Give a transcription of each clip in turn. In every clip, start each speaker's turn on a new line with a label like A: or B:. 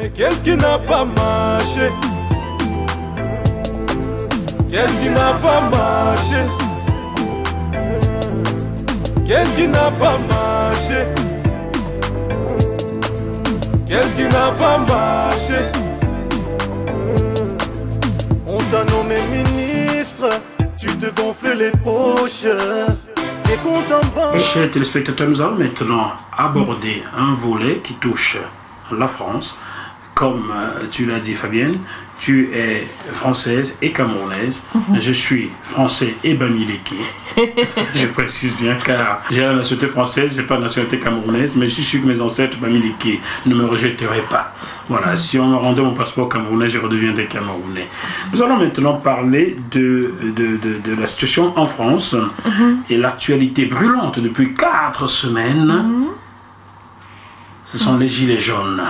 A: Mais qu'est-ce qui n'a pas marché? Qu'est-ce qui n'a pas marché? Qu'est-ce qui n'a pas marché? Qu'est-ce qui n'a pas marché? On t'a nommé ministre, tu te gonfles les poches. Et comptes en banque.
B: Chers téléspectateurs, nous allons maintenant aborder un volet qui touche la France. Comme tu l'as dit, Fabienne, tu es française et camerounaise. Je suis français et bamileke. Je précise bien car j'ai la nationalité française, je n'ai pas la nationalité camerounaise, mais je suis sûr que mes ancêtres bamileke ne me rejetteraient pas. Voilà, si on me rendait mon passeport camerounais, je redeviendrais camerounais. Nous allons maintenant parler de la situation en France et l'actualité brûlante depuis 4 semaines. Ce sont les gilets jaunes.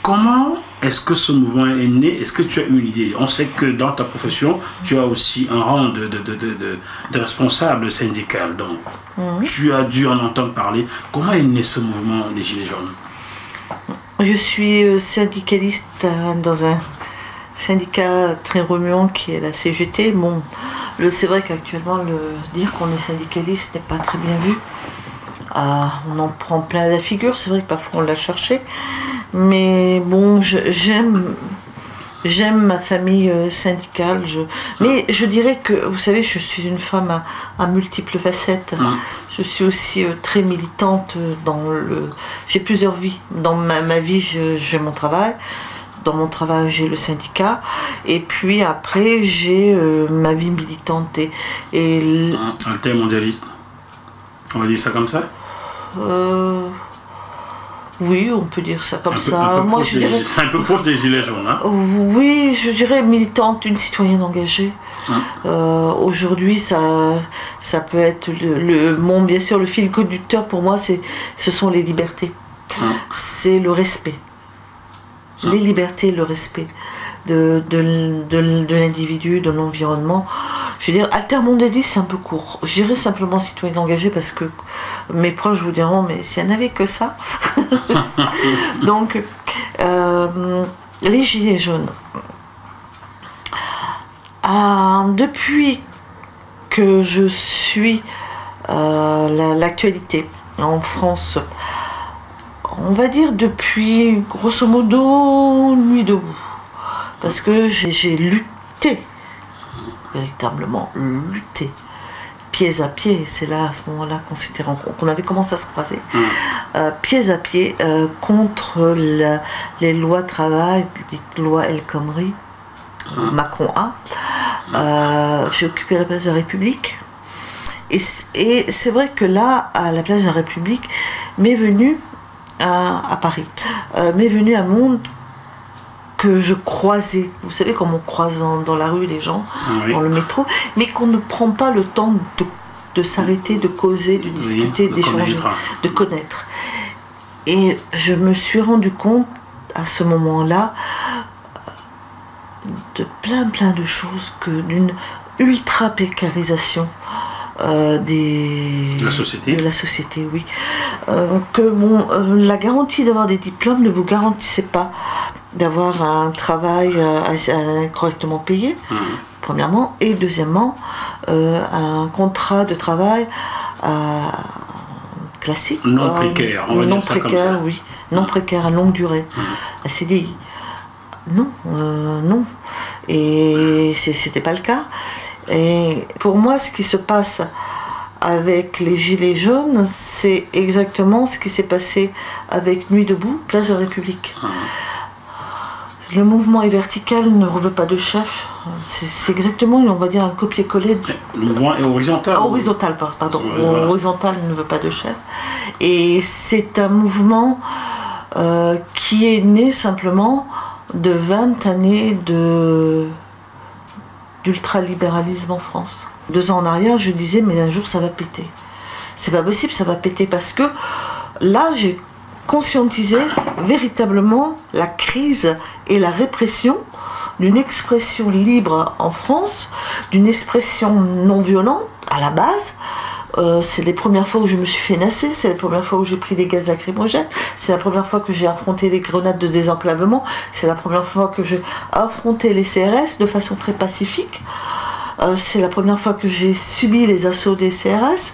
B: Comment est-ce que ce mouvement est né? Est-ce que tu as une idée? On sait que dans ta profession, tu as aussi un rang de responsable syndical. Donc, tu as dû en entendre parler. Comment est né ce mouvement des Gilets jaunes?
C: Je suis syndicaliste dans un syndicat très remuant qui est la CGT. Bon, c'est vrai qu'actuellement, dire qu'on est syndicaliste n'est pas très bien vu. On en prend plein la figure, c'est vrai que parfois on l'a cherché. Mais bon, j'aime ma famille syndicale. Mais je dirais que, vous savez, je suis une femme à multiples facettes. Je suis aussi très militante j'ai plusieurs vies. Dans ma vie, j'ai mon travail. Dans mon travail, j'ai le syndicat. Et puis après, j'ai ma vie militante.
B: Altermondialiste. On va dire ça comme ça?
C: Oui, on peut dire ça comme ça.
B: Moi, je dirais un peu proche des Gilets jaunes. Hein?
C: Oui, je dirais militante, une citoyenne engagée. Aujourd'hui, ça peut être bien sûr, le fil conducteur pour moi, ce sont les libertés. C'est le respect. Les libertés, le respect de l'individu, de l'environnement. Je veux dire, altermondialiste, c'est un peu court. Je dirais simplement citoyen engagé parce que mes proches vous diront, mais s'il n'y en avait que ça. Donc, les Gilets jaunes. Depuis que je suis l'actualité en France, on va dire depuis, grosso modo, Nuit debout. Parce que j'ai lutté. Véritablement lutter pieds à pied, c'est là à ce moment-là qu'on avait commencé à se croiser, pieds à pied contre les lois travail, dites loi El Khomri, Macron A. J'ai occupé la place de la République et c'est vrai que là, à la place de la République, m'est venu à Paris, m'est venu un monde que je croisais, vous savez, comme on croise dans la rue les gens, dans le métro, mais qu'on ne prend pas le temps de s'arrêter, de causer, de discuter, d'échanger, de connaître. Et je me suis rendu compte, à ce moment-là, de plein de choses, d'une ultra précarisation de la société, oui. Que bon, la garantie d'avoir des diplômes ne vous garantissait pas d'avoir un travail correctement payé, premièrement, et deuxièmement, un contrat de travail classique.
B: Non précaire, on va dire ça comme ça.
C: Oui, non précaire, à longue durée, à CDI. Non, non. Et c'était pas le cas. Et pour moi, ce qui se passe avec les Gilets jaunes, c'est exactement ce qui s'est passé avec Nuit debout, place de la République. Le mouvement est vertical, ne veut pas de chef. C'est exactement, on va dire, un copier-coller.
B: Le mouvement est horizontal.
C: Horizontal, pardon. Horizontal ne veut pas de chef. Et c'est un mouvement qui est né simplement de 20 années d'ultralibéralisme en France. 2 ans en arrière, je disais, mais un jour ça va péter. C'est pas possible, ça va péter, parce que là, j'ai conscientisé véritablement la crise et la répression d'une expression libre en France, d'une expression non violente à la base, c'est les premières fois où je me suis fait nasser, c'est la première fois où j'ai pris des gaz lacrymogènes, c'est la première fois que j'ai affronté les grenades de désenclavement, c'est la première fois que j'ai affronté les CRS de façon très pacifique, c'est la première fois que j'ai subi les assauts des CRS.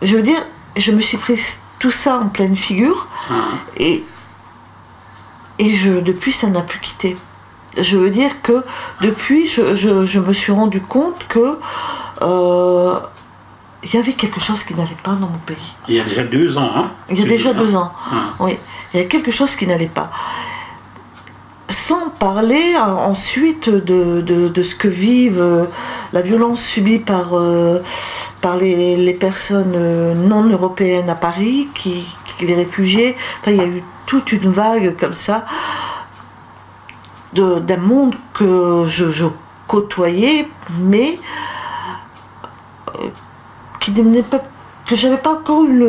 C: Je veux dire, je me suis pris tout ça en pleine figure, et depuis, ça n'a plus quitté. Je veux dire que depuis, je me suis rendu compte que il y avait quelque chose qui n'allait pas dans mon pays.
B: Il y a déjà 2 ans, hein?
C: Il y a déjà 2 ans, oui. Il y a quelque chose qui n'allait pas. Sans parler ensuite de ce que vivent la violence subie par les personnes non européennes à Paris, les réfugiés. Enfin, il y a eu toute une vague comme ça d'un monde que je côtoyais, mais qui n'est pas, que j'avais pas encore eu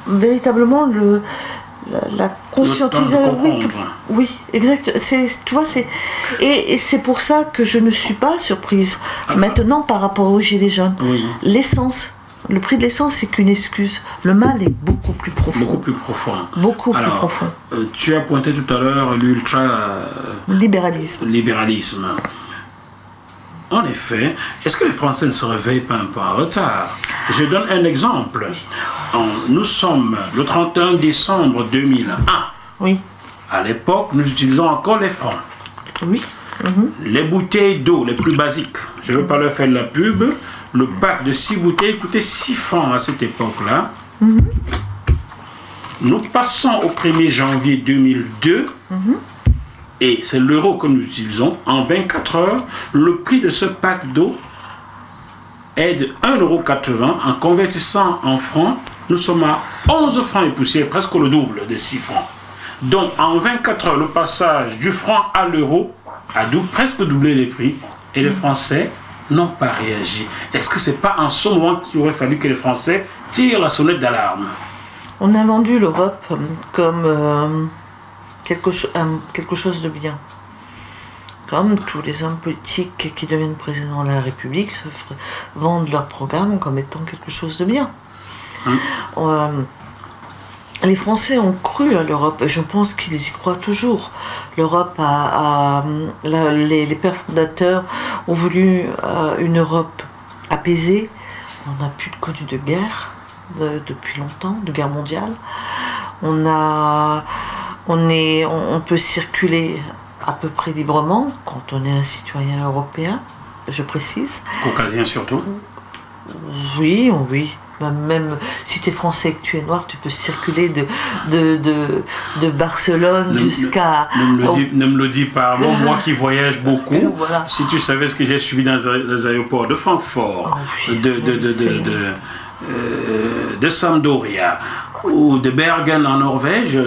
C: véritablement la conscientisation. Oui, exact. Tu vois, et c'est pour ça que je ne suis pas surprise maintenant par rapport aux gilets jaunes.
B: Oui.
C: L'essence. Le prix de l'essence, c'est qu'une excuse. Le mal est beaucoup plus profond.
B: Beaucoup plus profond.
C: Beaucoup plus profond.
B: Tu as pointé tout à l'heure l'ultra-libéralisme. En effet, est-ce que les Français ne se réveillent pas un peu en retard? Je donne un exemple. Nous sommes le 31 décembre 2001.
C: Oui.
B: À l'époque, nous utilisons encore les francs.
C: Oui.
B: Les bouteilles d'eau les plus basiques, je ne veux pas leur faire de la pub, le pack de 6 bouteilles coûtait 6 francs à cette époque-là. Nous passons au 1er janvier 2002, et c'est l'euro que nous utilisons. En 24 heures, le prix de ce pack d'eau est de 1,80 €. En convertissant en francs, nous sommes à 11 francs et poussière, presque le double des 6 francs. Donc en 24 heures, le passage du franc à l'euro a presque doublé les prix, et les Français n'ont pas réagi. Est-ce que c'est pas en ce moment qu'il aurait fallu que les Français tirent la sonnette d'alarme?
C: On a vendu l'Europe comme quelque chose de bien. Comme tous les hommes politiques qui deviennent président de la République vendent leur programme comme étant quelque chose de bien. Les Français ont cru à l'Europe, et je pense qu'ils y croient toujours. L'Europe les pères fondateurs ont voulu une Europe apaisée. On n'a plus connu de guerre depuis longtemps, de guerre mondiale. On peut circuler à peu près librement quand on est un citoyen européen, je précise.
B: Caucasien surtout?
C: Oui. Même si tu es français et que tu es noir, tu peux circuler de Barcelone jusqu'à...
B: Ne me le dis pas. Moi qui voyage beaucoup,
C: voilà.
B: Si tu savais ce que j'ai subi dans les aéroports de Francfort, de Sampdoria, ou de Bergen en Norvège,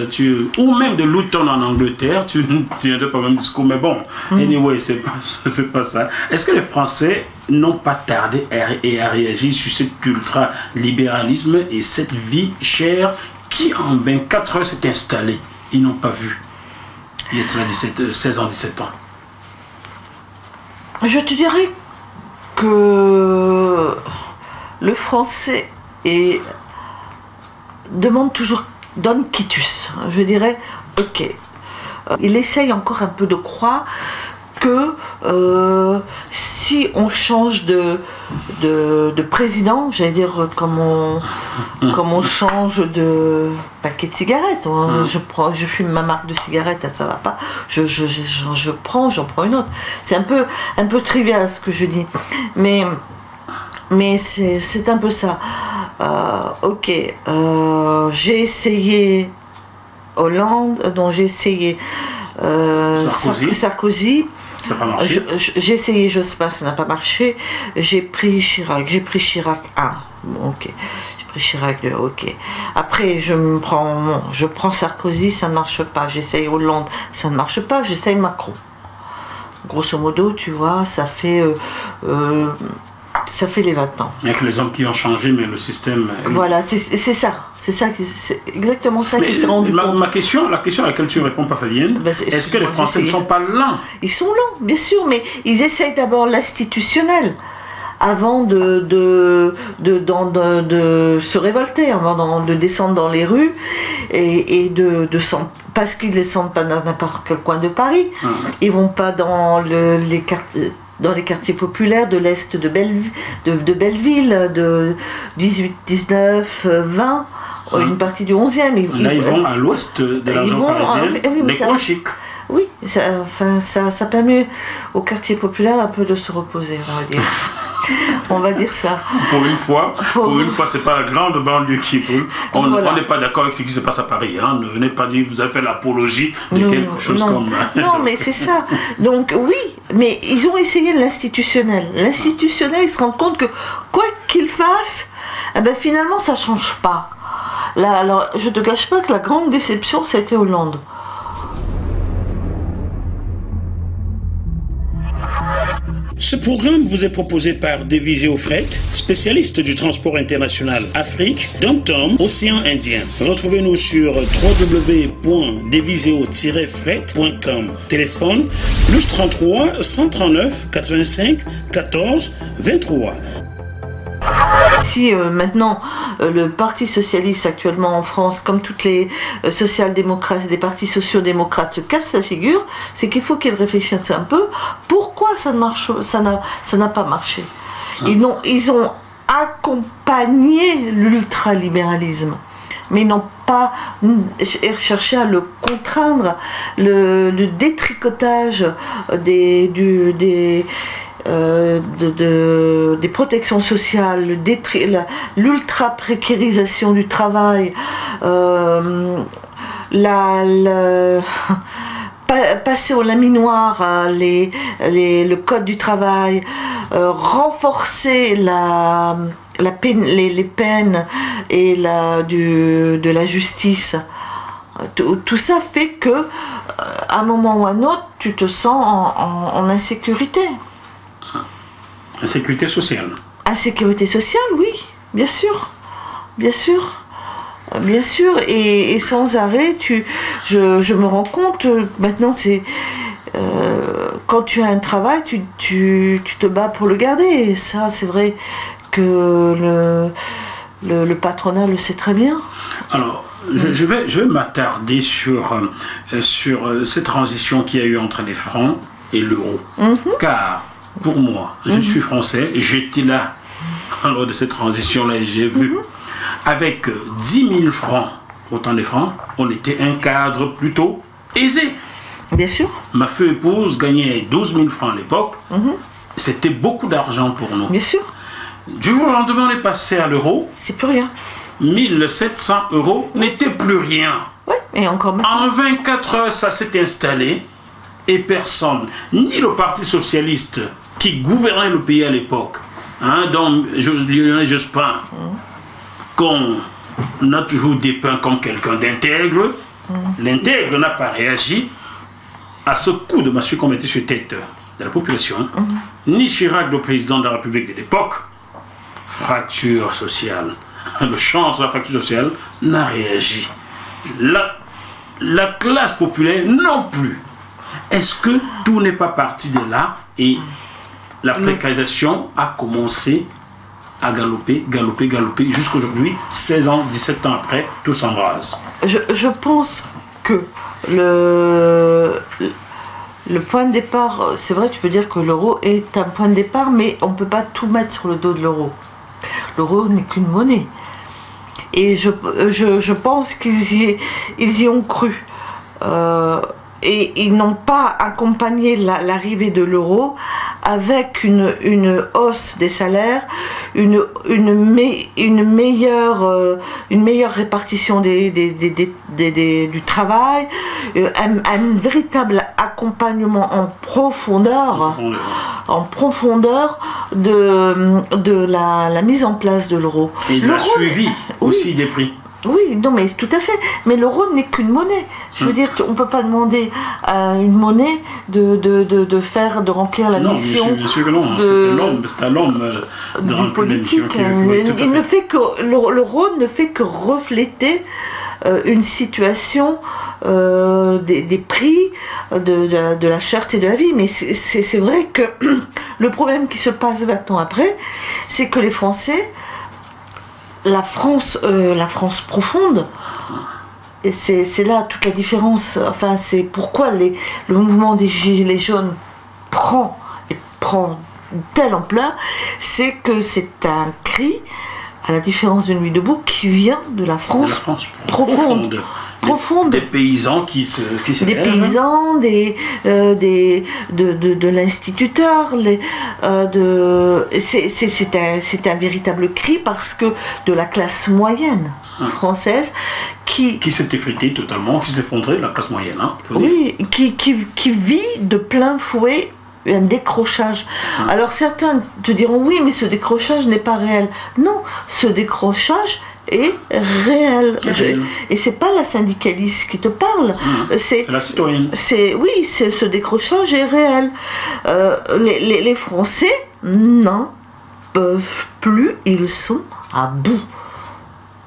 B: ou même de Luton en Angleterre, tu n'as pas le même discours, mais bon, anyway, c'est pas ça. Est-ce que les Français n'ont pas tardé à réagir sur cet ultra-libéralisme et cette vie chère qui en 24 heures s'est installée? Ils n'ont pas vu. Il y a 16 ans, 17 ans.
C: Je te dirais que le Français donne quitus. Je dirais, ok. Il essaye encore un peu de croire que si on change de président, j'allais dire comme on change de paquet de cigarettes. Je fume ma marque de cigarettes, ça va pas. J'en prends une autre. C'est un peu trivial ce que je dis, mais c'est un peu ça. Ok, j'ai essayé Hollande, donc j'ai essayé Sarkozy.
B: Ça n'a pas marché.
C: J'ai essayé Jospin, ça n'a pas marché. J'ai pris Chirac 1. Ok. J'ai pris Chirac 2, ok. Après, je prends Sarkozy, ça ne marche pas. J'essaye Hollande, ça ne marche pas. J'essaye Macron. Grosso modo, tu vois, ça fait les 20 ans.
B: Il n'y a que les hommes qui ont changé, mais le système...
C: Voilà, c'est exactement ça qui s'est rendu compte.
B: La question à laquelle tu ne réponds pas, Fabienne, est-ce que les Français ne sont pas lents?
C: Ils sont lents, bien sûr, mais ils essayent d'abord l'institutionnel. avant de se révolter, avant de descendre dans les rues et parce qu'ils ne descendent pas dans n'importe quel coin de Paris. Ils ne vont pas dans les quartiers populaires de l'Est de Belleville, de 18, 19, 20, une partie du 11e.
B: Ils vont à l'ouest de la région parisienne, les coins chics.
C: Oui, ça permet au quartier populaire un peu de se reposer, on va dire. On va dire ça.
B: Pour une fois, c'est pas la grande banlieue qui brûle. On n'est pas d'accord avec ce qui se passe à Paris. Hein. Ne venez pas dire que vous avez fait l'apologie de quelque chose comme...
C: Non, mais c'est ça. Donc oui, mais ils ont essayé l'institutionnel. L'institutionnel, ils se rendent compte que quoi qu'ils fassent, eh ben, finalement, ça change pas. Là, alors, je te cache pas que la grande déception, c'était Hollande.
B: Ce programme vous est proposé par Deviseo Fret, spécialiste du transport international Afrique, Dom-Tom, Océan Indien. Retrouvez-nous sur www.deviseo-fret.com. Téléphone +33 139 85 14 23.
C: Si maintenant le Parti socialiste actuellement en France, comme toutes les social-démocrates et les partis sociaux-démocrates se cassent la figure, c'est qu'il faut qu'ils réfléchissent un peu pourquoi ça n'a pas marché. Ils ont accompagné l'ultralibéralisme, mais ils n'ont pas cherché à le contraindre. Le détricotage des protections sociales, l'ultra-précarisation du travail, passer au laminoir le code du travail, renforcer les peines et de la justice. Tout ça fait que, à un moment ou à un autre, tu te sens en insécurité.
B: Insécurité sociale.
C: Insécurité sociale, oui, bien sûr. Bien sûr. Bien sûr. Et sans arrêt, je me rends compte, maintenant, c'est... quand tu as un travail, tu te bats pour le garder. Et ça, c'est vrai que le patronat le sait très bien.
B: Alors, je vais m'attarder sur cette transition qu'il y a eu entre les francs et l'euro. Car... pour moi, je suis français, j'étais là lors de cette transition-là et j'ai vu. Avec 10 000 francs, autant des francs, on était un cadre plutôt aisé.
C: Bien sûr.
B: Ma feu épouse gagnait 12 000 francs à l'époque. C'était beaucoup d'argent pour nous.
C: Bien sûr.
B: Du jour au lendemain, on est passé à l'euro.
C: C'est plus rien.
B: 1 700 € n'était plus rien.
C: Oui, et encore maintenant.
B: En 24 heures, ça s'est installé et personne, ni le Parti socialiste qui gouvernait le pays à l'époque, dont Lionel Jospin, qu'on a toujours dépeint comme quelqu'un d'intègre, l'intègre n'a pas réagi à ce coup de massue qu'on mettait sur tête de la population, ni Chirac, le président de la République de l'époque, fracture sociale, le chantre de la fracture sociale, n'a réagi. La classe populaire non plus. Est-ce que tout n'est pas parti de là et la précarisation a commencé à galoper jusqu'à aujourd'hui, 16 ans, 17 ans après, tout s'embrase?
C: Je pense que le point de départ, c'est vrai, tu peux dire que l'euro est un point de départ, mais on ne peut pas tout mettre sur le dos de l'euro. L'euro n'est qu'une monnaie. Et je pense qu'ils y ont cru. Et ils n'ont pas accompagné l'arrivée de l'euro avec une hausse des salaires, une meilleure répartition du travail, un véritable accompagnement en profondeur de la mise en place de l'euro.
B: Et le suivi aussi des prix.
C: Oui, non, mais tout à fait. Mais l'euro n'est qu'une monnaie. Je veux dire qu'on ne peut pas demander à une monnaie de remplir la mission.
B: Bien sûr que non. C'est à l'homme de
C: remplir politique. L'euro ne fait que refléter une situation des prix de la cherté de la vie. Mais c'est vrai que le problème qui se passe maintenant après, c'est que les Français, la France profonde, et c'est là toute la différence. Enfin, c'est pourquoi le mouvement des Gilets jaunes prend telle ampleur, c'est que c'est un cri, à la différence de Nuit debout, qui vient de la France profonde.
B: Des paysans qui se
C: des
B: lèvent.
C: Paysans, de l'instituteur, c'est un véritable cri, parce que de la classe moyenne française qui
B: s'est effritée totalement, qui s'est effondrée, la classe moyenne, hein, il faut
C: oui, qui vit de plein fouet un décrochage. Alors certains te diront oui, mais ce décrochage n'est pas réel. Non, ce décrochage est réel. Et c'est pas la syndicaliste qui te parle. C'est
B: la citoyenne.
C: Ce décrochage est réel. Les Français n'en peuvent plus. Ils sont à bout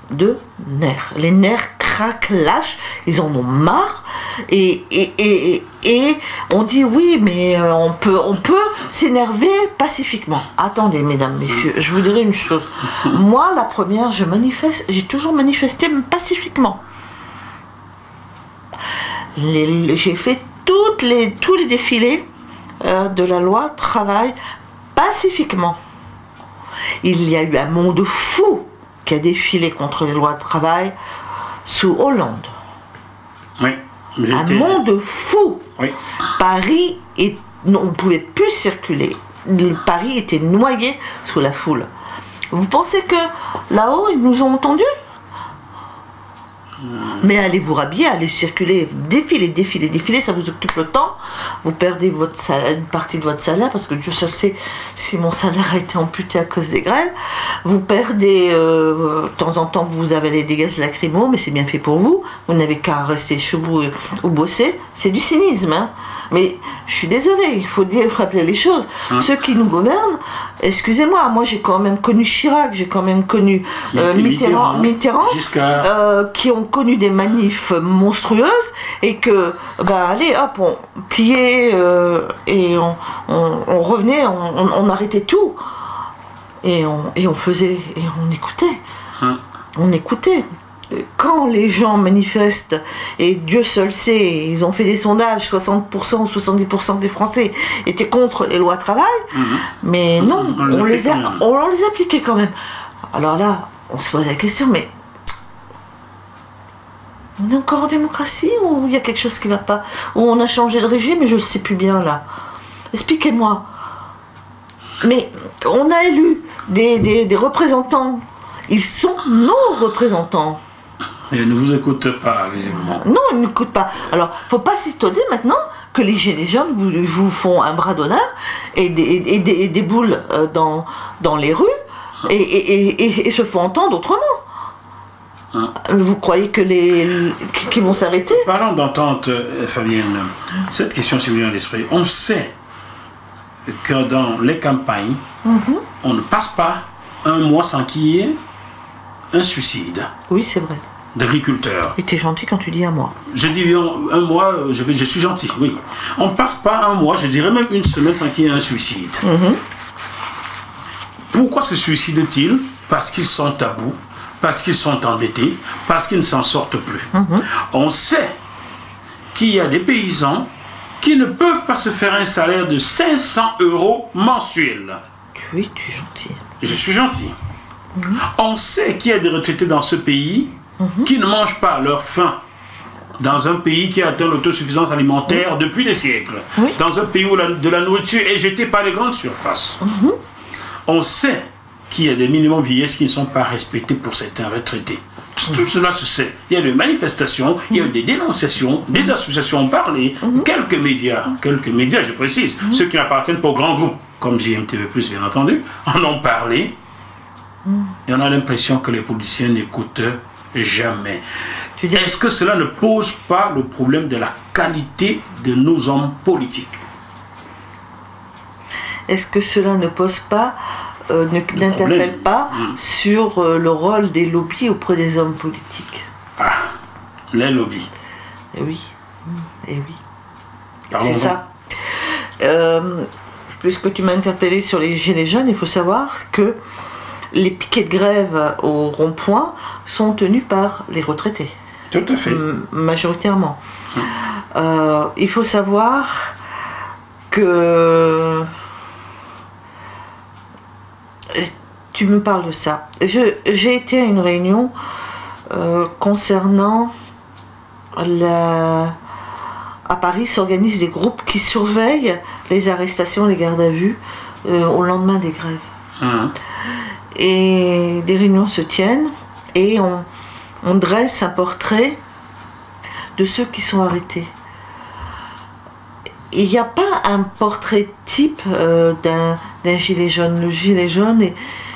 C: de nerfs. Les nerfs craquent, lâchent. Ils en ont marre. Et on dit oui, mais on peut s'énerver pacifiquement. Attendez, mesdames, messieurs, je vous dirai une chose. Moi, la première, j'ai toujours manifesté pacifiquement. J'ai fait tous les défilés de la loi travail pacifiquement. Il y a eu un monde fou qui a défilé contre les lois de travail sous Hollande.
B: Oui.
C: Un monde fou.
B: Oui.
C: Paris, on ne pouvait plus circuler. Paris était noyé sous la foule. Vous pensez que là-haut, ils nous ont entendus ? Mais allez vous rhabiller, allez circuler, défiler, ça vous occupe le temps. Vous perdez une partie de votre salaire, parce que Dieu seul sait si mon salaire a été amputé à cause des grèves. Vous perdez, de temps en temps, vous avez des gaz lacrymaux, mais c'est bien fait pour vous. Vous n'avez qu'à rester chez vous ou bosser. C'est du cynisme, hein. Mais je suis désolée, il faut rappeler les choses. Ceux qui nous gouvernent, excusez-moi, moi j'ai quand même connu Chirac, j'ai quand même connu Mitterrand qui ont connu des manifs monstrueuses, et que, allez hop, on pliait et on revenait, on arrêtait tout. Et on faisait, et on écoutait. On écoutait. Quand les gens manifestent, et Dieu seul sait, ils ont fait des sondages, 60% ou 70% des Français étaient contre les lois travail, mais non, on les appliquait quand même. Alors là, on se pose la question, mais on est encore en démocratie, ou il y a quelque chose qui ne va pas, ou on a changé de régime, mais je ne sais plus bien là. Expliquez-moi. Mais on a élu des représentants, ils sont nos représentants.
B: Et ils ne vous écoutent pas, visiblement.
C: Non, ils ne n'écoutent pas. Alors, il ne faut pas s'étonner maintenant que les Gilets jaunes vous font un bras d'honneur et des boules dans les rues et se font entendre autrement. Vous croyez que qu'ils vont s'arrêter ?
B: Parlant d'entente, Fabienne, cette question s'est venue à l'esprit. On sait que dans les campagnes, on ne passe pas un mois sans qu'il y ait un suicide.
C: Oui, c'est vrai.
B: D'agriculteurs.
C: Et t'es gentil quand tu dis un mois.
B: Je dis un mois, je suis gentil, oui. On ne passe pas un mois, je dirais même une semaine sans qu'il y ait un suicide. Pourquoi se suicident-ils ? Parce qu'ils sont à bout, parce qu'ils sont endettés, parce qu'ils ne s'en sortent plus. On sait qu'il y a des paysans qui ne peuvent pas se faire un salaire de 500 € mensuels.
C: Oui, tu es gentil.
B: Je suis gentil. On sait qu'il y a des retraités dans ce pays qui ne mangent pas leur faim. Dans un pays qui a atteint l'autosuffisance alimentaire depuis des siècles. Dans un pays où de la nourriture est jetée par les grandes surfaces. On sait qu'il y a des minimums vieillesse qui ne sont pas respectés pour certains retraités. Tout cela se sait. Il y a des manifestations, il y a eu des dénonciations, des associations ont parlé, quelques médias, je précise, ceux qui n'appartiennent pas aux grands groupes, comme JMTV+, bien entendu, en ont parlé. Et on a l'impression que les politiciens n'écoutent jamais. Est-ce que cela ne pose pas le problème de la qualité de nos hommes politiques ? Est-ce
C: que cela ne pose pas, n'interpelle pas sur le rôle des lobbies auprès des hommes politiques ?
B: Les lobbies.
C: Et oui, et oui.
B: Parlons-en.
C: C'est ça. Puisque tu m'as interpellé sur les gilets jaunes, il faut savoir que les piquets de grève au rond-point sont tenus par les retraités.
B: Tout à fait.
C: Majoritairement. Il faut savoir que... Tu me parles de ça. J'ai été à une réunion concernant à Paris s'organisent des groupes qui surveillent les arrestations, les gardes à vue au lendemain des grèves. Et des réunions se tiennent et on dresse un portrait de ceux qui sont arrêtés. Il n'y a pas un portrait type d'un gilet jaune. Le gilet jaune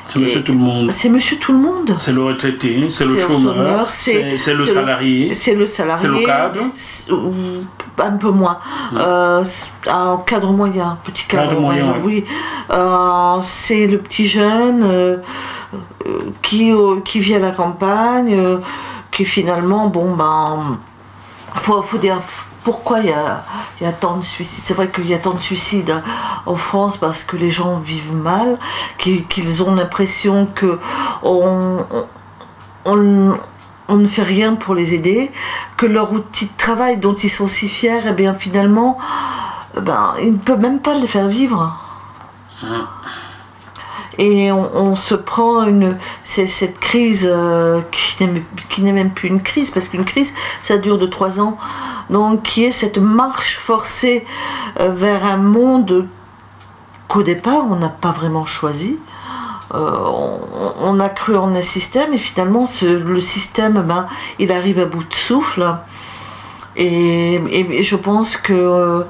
B: c'est monsieur tout le monde.
C: C'est monsieur tout le monde.
B: C'est le retraité, c'est le chômeur, c'est le salarié.
C: C'est le salarié.
B: C'est le cadre.
C: Un peu moins. Un cadre moyen, petit cadre moyen, oui. C'est le petit jeune qui vit à la campagne, qui finalement, bon, ben, faut dire pourquoi il y a tant de suicides. C'est vrai qu'il y a tant de suicides en France parce que les gens vivent mal, qu'ils ont l'impression que on ne fait rien pour les aider, que leur outil de travail dont ils sont si fiers, eh bien finalement, ils ne peuvent même pas les faire vivre. Et on se prend cette crise qui n'est même plus une crise, parce qu'une crise, ça dure de 3 ans. Donc, qui est cette marche forcée vers un monde qu'au départ, on n'a pas vraiment choisi. On a cru en un système, et finalement, le système, il arrive à bout de souffle. Et je pense que...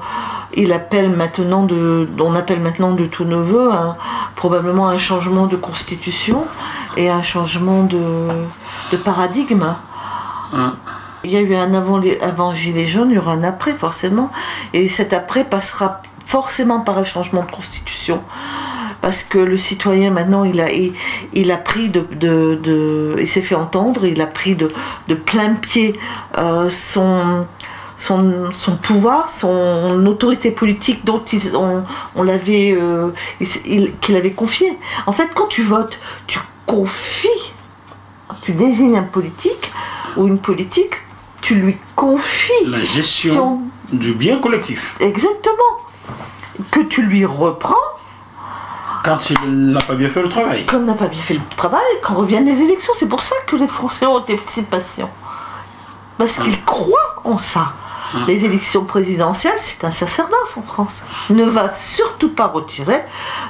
C: on appelle maintenant de tous nos voeux probablement un changement de constitution et un changement de paradigme. Il y a eu un avant Gilets jaunes, il y aura un après forcément, et cet après passera forcément par un changement de constitution. Parce que le citoyen maintenant il a pris il s'est fait entendre, il a pris de plein pied son pouvoir, son autorité politique dont on l'avait qu'il avait confié. En fait, quand tu votes, tu confies, tu désignes un politique ou une politique, tu lui confies
B: la gestion du bien collectif.
C: Exactement. Que tu lui reprends
B: quand il n'a pas bien fait le travail.
C: Quand il n'a pas bien fait le travail, quand reviennent les élections. C'est pour ça que les Français ont été si patients. Parce qu'ils croient en ça. Les élections présidentielles, c'est un sacerdoce en France. Ne va surtout pas retirer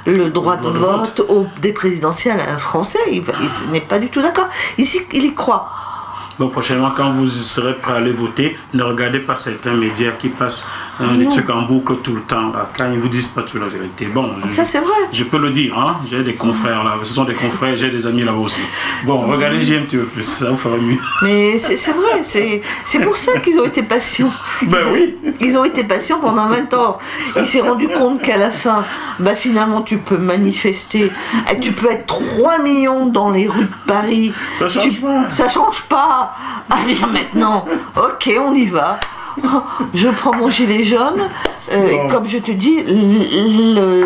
C: le droit de vote des présidentielles à un Français. Il n'est pas du tout d'accord. Ici, il y croit.
B: Donc prochainement, quand vous serez prêt à aller voter, ne regardez pas certains médias qui passent des trucs en boucle tout le temps, là, quand ils ne vous disent pas toute la vérité. Bon,
C: ça c'est vrai.
B: Je peux le dire, hein, j'ai des confrères là, ce sont des confrères, j'ai des amis là-bas aussi. Bon, regardez-y un petit peu plus, ça vous fera mieux.
C: Mais c'est vrai, c'est pour ça qu'ils ont été patients. Ils ont été patients pendant 20 ans. Il s'est rendu compte qu'à la fin, finalement tu peux manifester, tu peux être 3 millions dans les rues de Paris.
B: Ça change pas.
C: Ça change pas. Ah bien maintenant, ok, on y va. Je prends mon gilet jaune, et comme je te dis,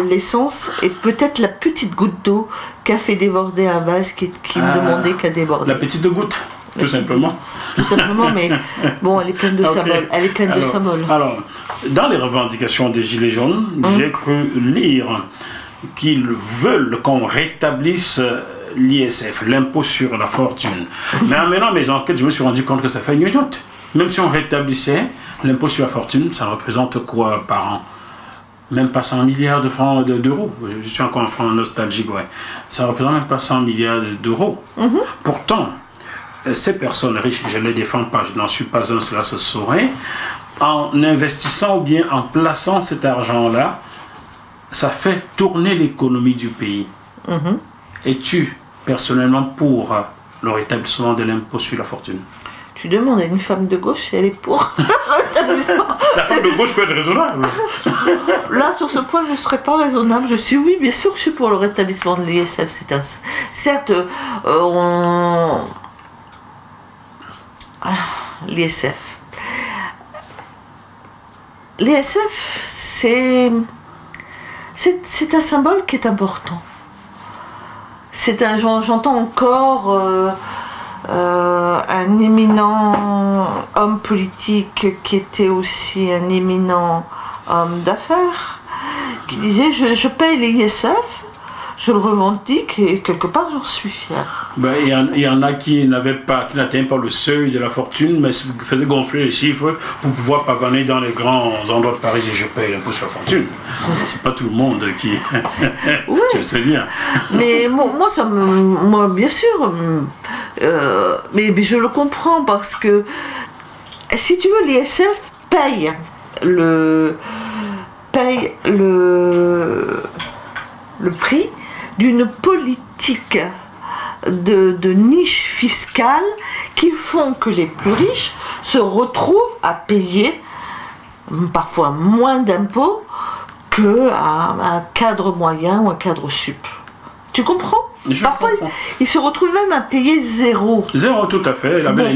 C: l'essence est peut-être la petite goutte d'eau qu'a fait déborder un vase qui ne demandait qu'à déborder.
B: La petite goutte, tout simplement.
C: Tout simplement, mais bon, elle est pleine de symboles. Elle est pleine de symboles.
B: Alors, dans les revendications des gilets jaunes, j'ai cru lire qu'ils veulent qu'on rétablisse l'ISF, l'impôt sur la fortune. Mais en menant mes enquêtes, je me suis rendu compte que ça fait une idiote. Même si on rétablissait l'impôt sur la fortune, ça représente quoi par an? Même pas 100 milliards de francs d'euros. Je suis encore en franc nostalgique, ouais. Ça représente même pas 100 milliards d'euros. Pourtant, ces personnes riches, je ne les défends pas, je n'en suis pas un, cela se saurait, en investissant ou bien en plaçant cet argent-là, ça fait tourner l'économie du pays. Es-tu personnellement pour le rétablissement de l'impôt sur la fortune?
C: Tu demandes à une femme de gauche si elle est pour le rétablissement.
B: La femme de gauche peut être raisonnable.
C: Là, sur ce point, je ne serais pas raisonnable. Je suis, oui, bien sûr que je suis pour le rétablissement de l'ISF. Certes, l'ISF. l'ISF, c'est un symbole qui est important. J'entends encore un éminent homme politique qui était aussi un éminent homme d'affaires qui disait je paye les ISF, je le revendique et quelque part j'en suis fier.
B: Ben, il y en a qui n'atteignent pas le seuil de la fortune, mais faisaient gonfler les chiffres pour pouvoir pavaner dans les grands endroits de Paris et je paye l'impôt sur la fortune. C'est pas tout le monde qui.
C: Oui.
B: Tu le sais bien.
C: Mais moi bien sûr, mais je le comprends parce que si tu veux, l'ISF paye le prix d'une politique de niche fiscale qui font que les plus riches se retrouvent à payer parfois moins d'impôts qu'un cadre moyen ou un cadre sup. Tu comprends? Parfois, ils se retrouvent même à payer zéro.
B: Zéro, tout à fait. Il avait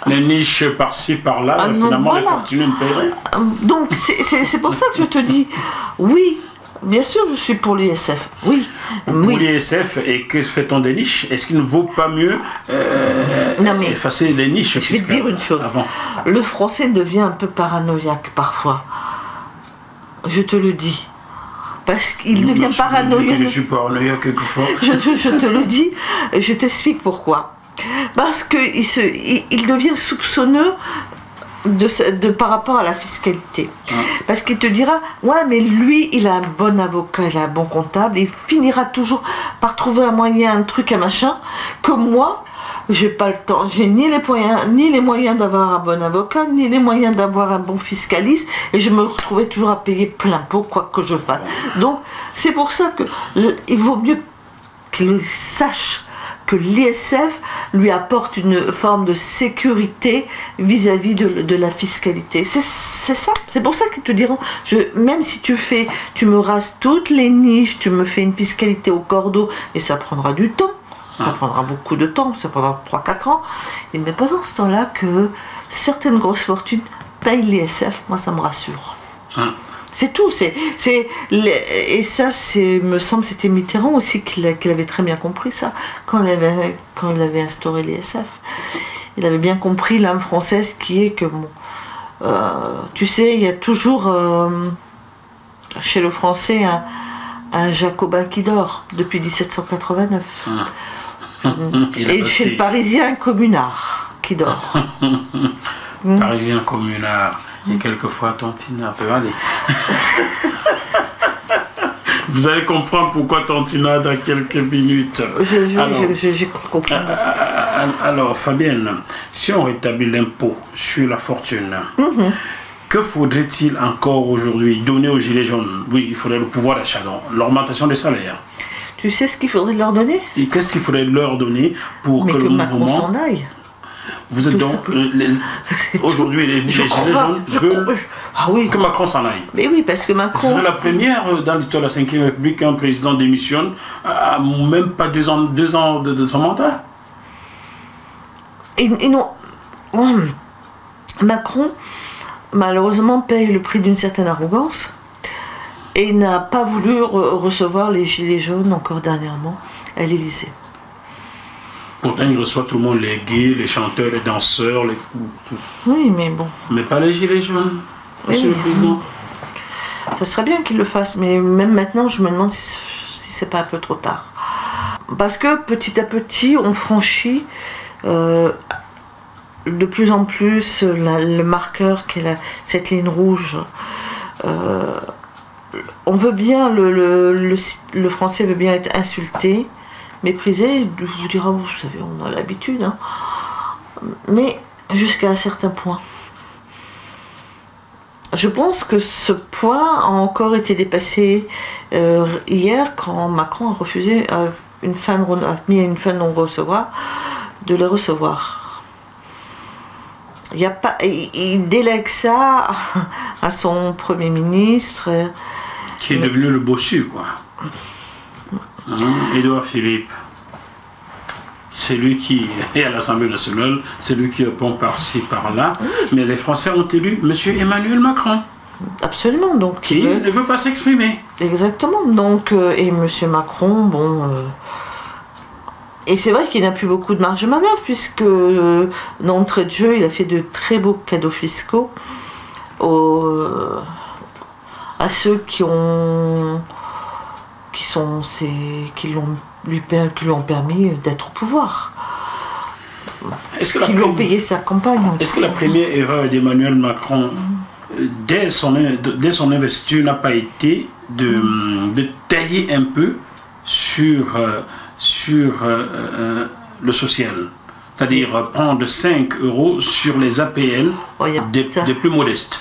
B: les niches par-ci, par-là. Finalement, voilà. Les fortunes ne paieraient.
C: Donc, c'est pour ça que je te dis, oui, bien sûr, je suis pour l'ISF. Oui.
B: Pour l'ISF, et que fait-on des niches? Est-ce qu'il ne vaut pas mieux effacer les niches fiscales?
C: Je vais te dire une chose.
B: Avant.
C: Le français devient un peu paranoïaque parfois. Je te le dis. Parce qu'il devient paranoïaque.
B: Je suis paranoïaque quelquefois.
C: Je te le dis, je t'explique pourquoi. Parce qu'il devient soupçonneux par rapport à la fiscalité. Parce qu'il te dira, ouais, mais lui, il a un bon avocat, il a un bon comptable, il finira toujours par trouver un moyen, un truc, un machin, que moi, j'ai pas le temps, j'ai ni les moyens d'avoir un bon avocat, ni les moyens d'avoir un bon fiscaliste, et je me retrouvais toujours à payer plein pot, quoi que je fasse. Donc, c'est pour ça qu'il vaut mieux qu'il sache que l'ISF lui apporte une forme de sécurité vis-à-vis de la fiscalité. C'est ça. C'est pour ça qu'ils te diront, même si tu me rases toutes les niches, tu me fais une fiscalité au cordeau, et ça prendra du temps. Ça prendra beaucoup de temps, ça prendra 3-4 ans. Mais pendant ce temps-là, que certaines grosses fortunes payent l'ISF, moi ça me rassure. C'est tout. Et ça, me semble, c'était Mitterrand aussi qui avait très bien compris ça, quand il avait instauré l'ISF. Il avait bien compris l'âme française qui est que, tu sais, il y a toujours chez le français un jacobin qui dort depuis 1789. Et chez le Parisien, un communard qui dort.
B: Parisien communard. Et quelquefois Tantina peut aller. Vous allez comprendre pourquoi Tantina dans quelques minutes.
C: J'ai compris.
B: Alors Fabienne, si on rétablit l'impôt sur la fortune, que faudrait-il encore aujourd'hui donner aux gilets jaunes? Oui, il faudrait le pouvoir d'achat, l'augmentation des salaires.
C: Tu sais ce qu'il faudrait leur donner?
B: Et qu'est-ce qu'il faudrait leur donner pour que le
C: Macron
B: mouvement
C: s'en aille.
B: Vous êtes donc aujourd'hui les gilets jaunes veulent que Macron s'en aille.
C: Mais oui, parce que Macron.
B: C'est la première dans l'histoire de la Ve République qu'un président démissionne à même pas 2 ans de son mandat.
C: Et non. Macron, malheureusement, paye le prix d'une certaine arrogance et n'a pas voulu recevoir les gilets jaunes encore dernièrement à l'Élysée.
B: Pourtant, il reçoit tout le monde, les gays, les chanteurs, les danseurs,
C: Oui, mais bon.
B: Mais pas les gilets jaunes, monsieur le président.
C: Ça serait bien qu'il le fasse, mais même maintenant, je me demande si c'est pas un peu trop tard. Parce que petit à petit, on franchit de plus en plus le marqueur qui est cette ligne rouge. On veut bien, le français veut bien être insulté, méprisé, je vous dirai, vous savez, on a l'habitude, hein. Mais jusqu'à un certain point. Je pense que ce point a encore été dépassé hier quand Macron a refusé a mis une fin de non-recevoir de les recevoir. Il délègue ça à son Premier ministre.
B: Qui est devenu le bossu, quoi. Édouard Philippe, c'est lui qui est à l'Assemblée nationale, c'est lui qui répond par-ci, par-là, mais les Français ont élu M. Emmanuel Macron.
C: absolument. Donc,
B: Il ne veut pas s'exprimer.
C: Exactement. Donc, et M. Macron, bon... Et c'est vrai qu'il n'a plus beaucoup de marge de manœuvre, puisque d'entrée de jeu, il a fait de très beaux cadeaux fiscaux à ceux qui lui ont permis d'être au pouvoir. Qui lui ont payé sa campagne.
B: Est-ce que la première erreur d'Emmanuel Macron, dès son investiture, n'a pas été de tailler un peu sur le social? C'est-à-dire prendre 5 € sur les APL des plus modestes.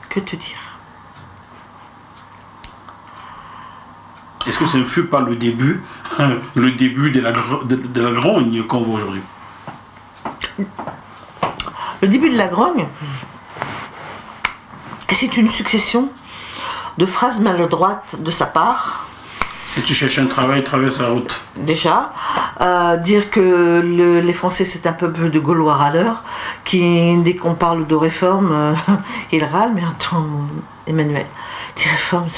C: Que te dire?
B: Est-ce que ce ne fut pas le début de la grogne qu'on voit aujourd'hui?
C: Le début de la grogne, c'est une succession de phrases maladroites de sa part.
B: Si tu cherches un travail, traverse la route.
C: Déjà, dire que les Français c'est un peuple de Gaulois râleurs, qui dès qu'on parle de réforme, ils râlent, mais attends, Emmanuel, des réformes,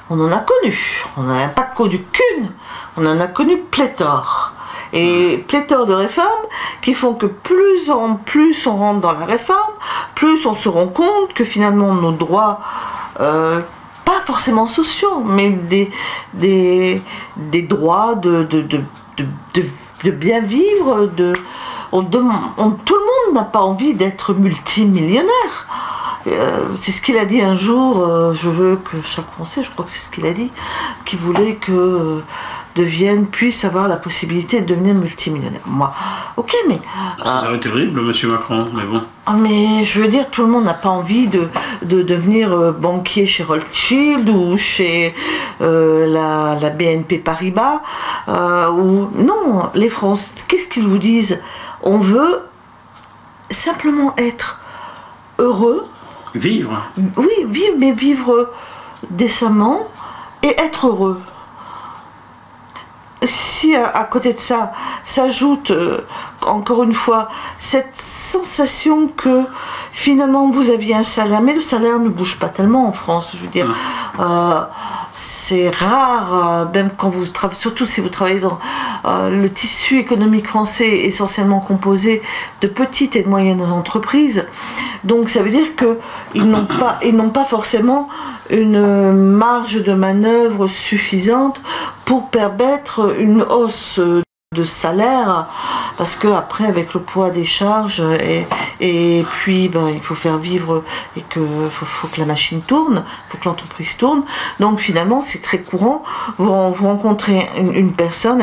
C: on en a connu. On n'en a pas connu qu'une, on en a connu pléthore. Et pléthore de réformes qui font que plus en plus on rentre dans la réforme, plus on se rend compte que finalement nos droits, pas forcément sociaux, mais des droits de bien vivre, tout le monde n'a pas envie d'être multimillionnaire. C'est ce qu'il a dit un jour, je veux que chaque Français, je crois que c'est ce qu'il a dit, qui voulait que puisse avoir la possibilité de devenir multimillionnaire. Moi, ok, mais...
B: Ça serait terrible, monsieur Macron, mais bon.
C: Mais je veux dire, tout le monde n'a pas envie de devenir banquier chez Rothschild ou chez la BNP Paribas. Non, les Français, qu'est-ce qu'ils vous disent? On veut simplement être heureux.
B: Vivre.
C: Oui, vivre, mais vivre décemment et être heureux. Si à côté de ça s'ajoute encore une fois cette sensation que finalement vous aviez un salaire, mais le salaire ne bouge pas tellement en France, je veux dire, c'est rare, même quand vous travaillez, surtout si vous travaillez dans le tissu économique français essentiellement composé de petites et de moyennes entreprises. Donc ça veut dire qu'ils n'ont pas forcément une marge de manœuvre suffisante pour permettre une hausse de salaire, parce que après avec le poids des charges et puis il faut faire vivre et que faut que la machine tourne, faut que l'entreprise tourne. Donc finalement c'est très courant. Vous rencontrez une personne,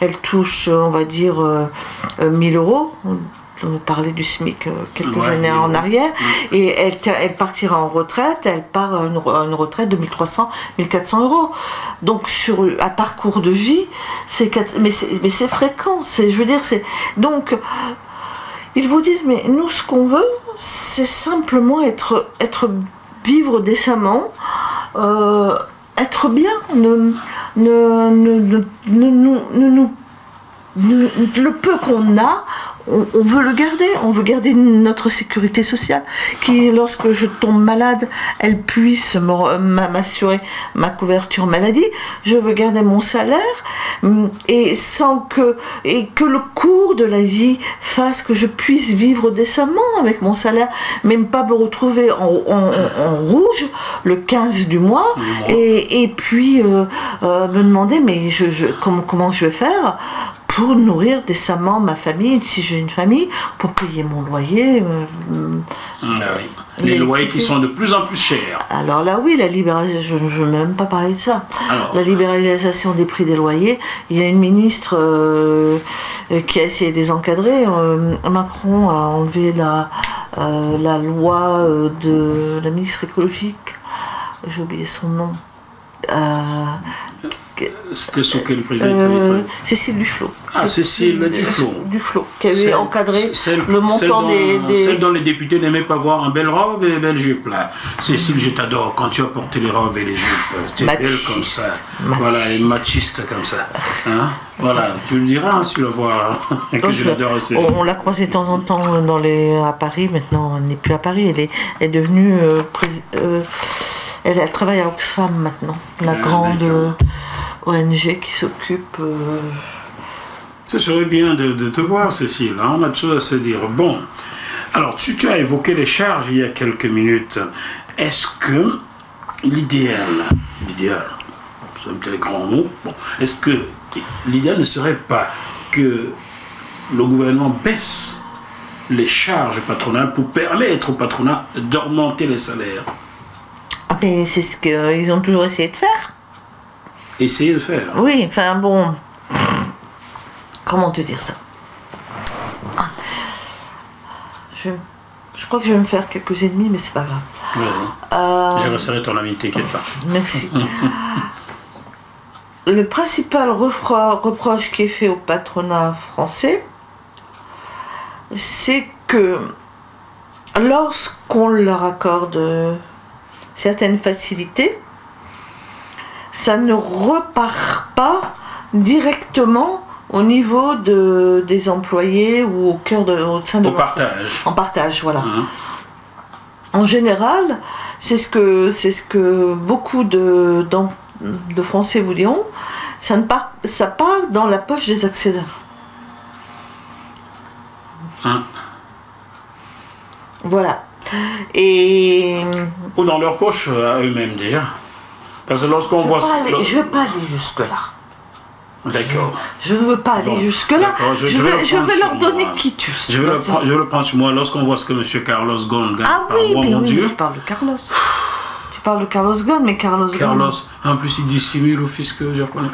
C: elle touche on va dire 1000 €. On parlait du SMIC quelques années en arrière, et elle partira en retraite, elle part à une retraite de 1300, 1400 €. Donc sur un parcours de vie, mais c'est fréquent, je veux dire, donc ils vous disent, mais nous ce qu'on veut, c'est simplement vivre décemment, être bien, le peu qu'on a, on veut le garder, on veut garder notre sécurité sociale, qui lorsque je tombe malade, elle puisse m'assurer ma couverture maladie. Je veux garder mon salaire et que le cours de la vie fasse que je puisse vivre décemment avec mon salaire, même pas me retrouver en rouge le 15 du mois et puis me demander mais comment je vais faire pour nourrir décemment ma famille, si j'ai une famille, pour payer mon loyer.
B: Les loyers qui sont de plus en plus chers.
C: Alors là, oui, la libéralisation, je ne vais même pas parler de ça. La libéralisation des prix des loyers, il y a une ministre qui a essayé de les encadrer. Macron a enlevé la loi de la ministre écologique, j'ai oublié son nom.
B: C'était sous quel président?
C: Cécile Duflot.
B: Ah, Cécile Duflot.
C: Duflot, qui avait encadré le montant
B: Celle dont les députés n'aimaient pas voir en belle robe et belle jupe, là. Cécile, je t'adore quand tu as porté les robes et les jupes. Tu es belle comme ça. Voilà, et machiste comme ça. Hein? Voilà, tu le diras si tu la vois, que je l'adore aussi.
C: On l'a croisée de temps en temps à Paris, maintenant elle n'est plus à Paris, elle est devenue... elle travaille à Oxfam maintenant, la grande ONG qui s'occupe...
B: Ce serait bien de te voir, Cécile, hein, on a de choses à se dire. Bon, alors tu as évoqué les charges il y a quelques minutes. Est-ce que l'idéal, c'est un petit grand mot, bon, est-ce que l'idéal ne serait pas que le gouvernement baisse les charges patronales pour permettre au patronat d'augmenter les salaires?
C: Mais c'est ce qu'ils ont toujours essayé de faire.
B: Essayer de faire.
C: Oui, enfin bon... Comment te dire ça? Je crois que je vais me faire quelques ennemis, mais c'est pas grave.
B: Je resterai ton ami, t'inquiète pas.
C: Merci. Le principal reproche qui est fait au patronat français, c'est que lorsqu'on leur accorde certaines facilités, ça ne repart pas directement au niveau des employés ou au sein de
B: partage.
C: En partage, voilà. En général, c'est ce que beaucoup de Français vous diront, ça part dans la poche des actionnaires. Voilà.
B: Ou dans leur poche à eux-mêmes déjà. Parce que lorsqu'on voit...
C: Je ne veux pas aller jusque-là.
B: D'accord.
C: Je ne veux pas aller jusque-là. Je vais leur donner quitus.
B: Je vais le prendre sur moi. Lorsqu'on voit ce que M. Carlos Ghosn gagne
C: mon Dieu. Tu parles de Carlos. Tu parles de Carlos Ghosn, mais Carlos,
B: en plus, il dissimule au fisc japonais.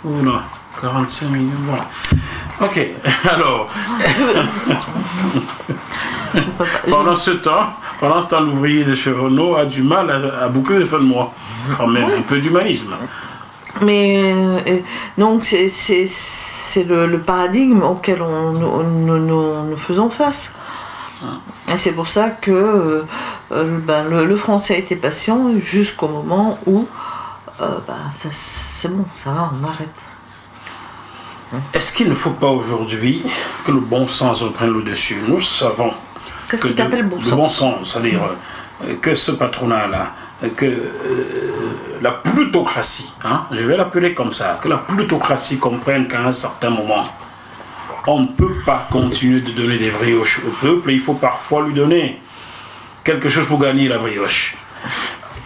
B: Oula, 45 millions, voilà. Ok, alors... Pendant ce temps, l'ouvrier de chez Renault a du mal à boucler les fins de mois. Quand même, un peu d'humanisme.
C: Mais donc c'est le paradigme auquel nous faisons face. Et c'est pour ça que le français a été patient jusqu'au moment où c'est bon, ça va, on arrête.
B: Est-ce qu'il ne faut pas aujourd'hui que le bon sens reprenne le dessus? Nous savons
C: que le
B: bon sens, c'est-à-dire que ce patronat-là, que la plutocratie, je vais l'appeler comme ça, que la plutocratie comprenne qu'à un certain moment, on ne peut pas continuer de donner des brioches au peuple, et il faut parfois lui donner quelque chose pour gagner la brioche.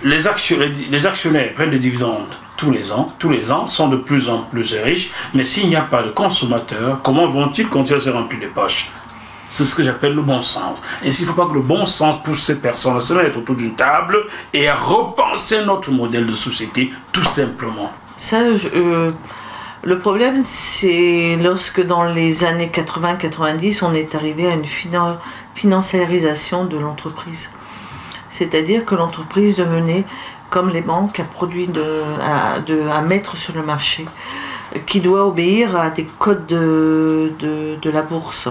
B: Les actionnaires prennent des dividendes tous les ans, sont de plus en plus riches, mais s'il n'y a pas de consommateurs, comment vont-ils continuer à se remplir les poches? C'est ce que j'appelle le bon sens. Et s'il ne faut pas que le bon sens pousse ces personnes à se mettre autour d'une table et à repenser notre modèle de société, tout simplement.
C: Ça, le problème, c'est lorsque dans les années 80-90, on est arrivé à une financiarisation de l'entreprise. C'est-à-dire que l'entreprise devenait, comme les banques, un produit à mettre sur le marché, qui doit obéir à des codes de la bourse.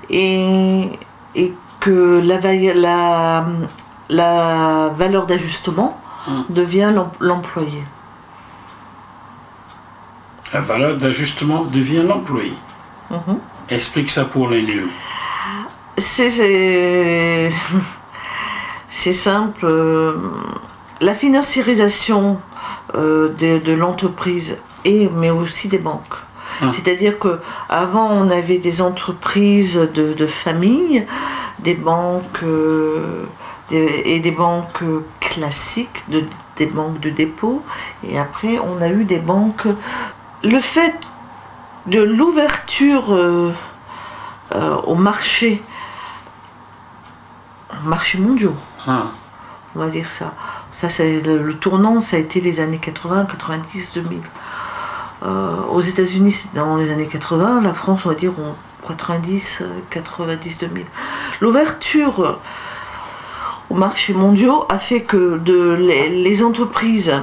C: Et que la valeur d'ajustement devient l'employé.
B: La valeur d'ajustement devient l'employé. Explique ça pour les nuls.
C: C'est simple. La financiarisation de l'entreprise, mais aussi des banques. C'est-à-dire qu'avant, on avait des entreprises de famille, des banques et des banques classiques, des banques de dépôt, et après, on a eu des banques. Le fait de l'ouverture au marché mondiaux, on va dire ça. Ça, c'est le tournant, ça a été les années 80, 90, 2000. Aux États-Unis, dans les années 80, la France, on va dire, 90, 90, 2000. L'ouverture aux marchés mondiaux a fait que les entreprises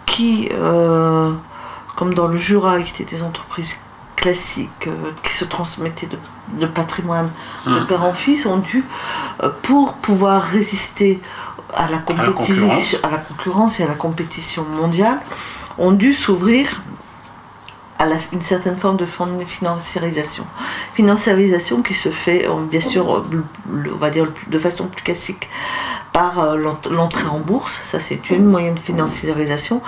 C: qui, comme dans le Jura, qui étaient des entreprises classiques, qui se transmettaient de patrimoine de père en fils, ont dû, pour pouvoir résister à la concurrence et à la compétition mondiale, ont dû s'ouvrir à une certaine forme de financiarisation. Financiarisation qui se fait, bien sûr, on va dire de façon plus classique, par l'entrée en bourse. Ça, c'est une moyen de financiarisation.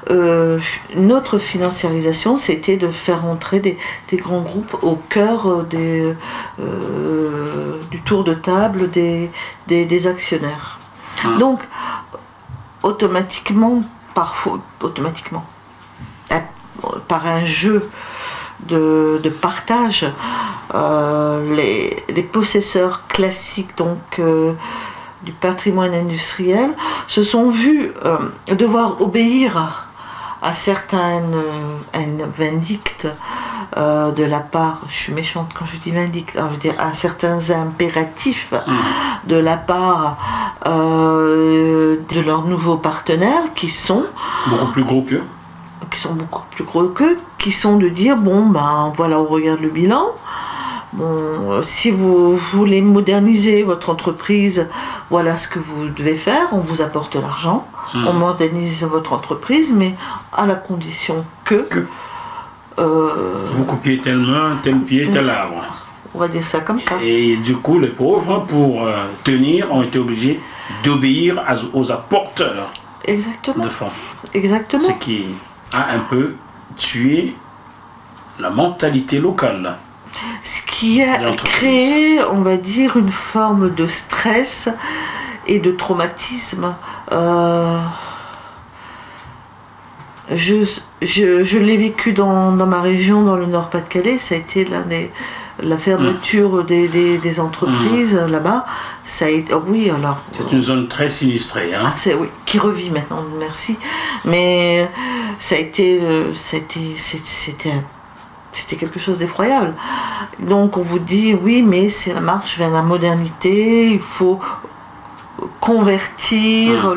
C: Une autre financiarisation, c'était de faire entrer des grands groupes au cœur du tour de table des actionnaires. Donc, automatiquement, par un jeu de partage, les possesseurs classiques donc, du patrimoine industriel se sont vus devoir obéir à certaines vindictes de la part, je suis méchante quand je dis vindicte, je veux dire à certains impératifs de la part de leurs nouveaux partenaires qui sont
B: beaucoup plus gros qu'eux. Qui sont de dire, bon, ben voilà, on regarde le bilan. Bon, si vous voulez moderniser votre entreprise, voilà ce que vous devez faire, on vous apporte de l'argent, on modernise votre entreprise, mais à la condition que vous coupiez telle main, tel pied, tel arbre.
C: On va dire ça comme ça.
B: Et du coup, les pauvres, pour tenir, ont été obligés d'obéir aux apporteurs.
C: Exactement.
B: De fonds.
C: Exactement.
B: Ce qui a un peu tué la mentalité locale.
C: Ce qui a créé, on va dire, une forme de stress et de traumatisme. Je l'ai vécu dans ma région, dans le Nord-Pas-de-Calais. Ça a été la fermeture des entreprises là-bas. Ça a été, oui, alors.
B: C'est une zone très sinistrée, hein.
C: Oui, qui revit maintenant, merci. Mais ça a été, c'était quelque chose d'effroyable. Donc on vous dit oui, mais c'est la marche vers la modernité. Il faut convertir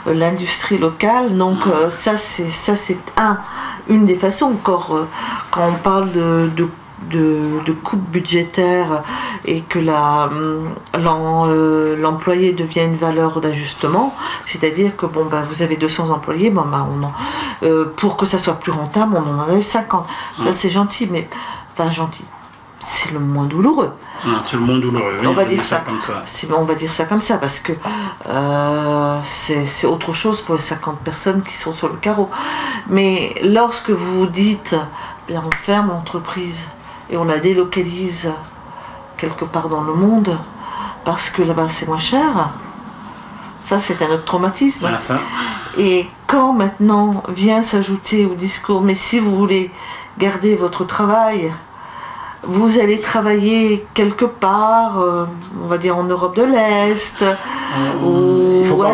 C: l'industrie locale. Donc ça c'est une des façons. Encore quand on parle de coupes budgétaires et que l'employé devient une valeur d'ajustement, c'est-à-dire que bon, vous avez 200 employés, pour que ça soit plus rentable, on en enlève 50. Ça c'est gentil, mais enfin gentil, c'est le moins douloureux.
B: C'est le moins douloureux, oui,
C: on va dire ça
B: comme ça.
C: On va dire ça comme ça, parce que c'est autre chose pour les 50 personnes qui sont sur le carreau. Mais lorsque vous dites, bien, on ferme l'entreprise et on la délocalise quelque part dans le monde parce que là-bas c'est moins cher, ça c'est un autre traumatisme.
B: Ah, ça.
C: Et quand maintenant vient s'ajouter au discours, mais si vous voulez garder votre travail, vous allez travailler quelque part, on va dire en Europe de l'Est.
B: Il ne faut pas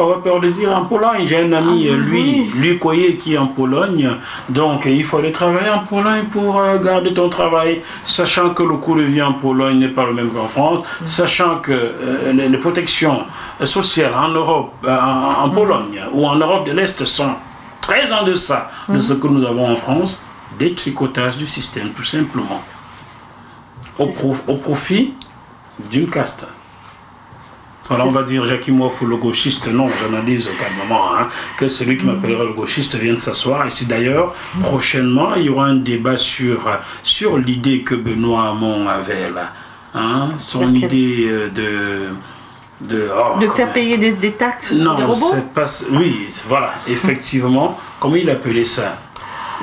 B: avoir peur de dire en Pologne. J'ai un ami, lui Koye, qui est en Pologne. Donc il faut aller travailler en Pologne pour garder ton travail, sachant que le coût de vie en Pologne n'est pas le même qu'en France, sachant que les protections sociales en Europe, en Pologne ou en Europe de l'Est sont très en deçà de ce que nous avons en France. Détricotage du système, tout simplement. Au profit d'une caste. Alors on va dire Jackie Moff le gauchiste, non, j'analyse calmement, que celui qui m'appellera le gauchiste vient de s'asseoir. Et si d'ailleurs, prochainement, il y aura un débat sur l'idée que Benoît Hamon avait là. Son idée de
C: faire payer des taxes sur des robots.
B: Oui, voilà, effectivement, comment il appelait ça?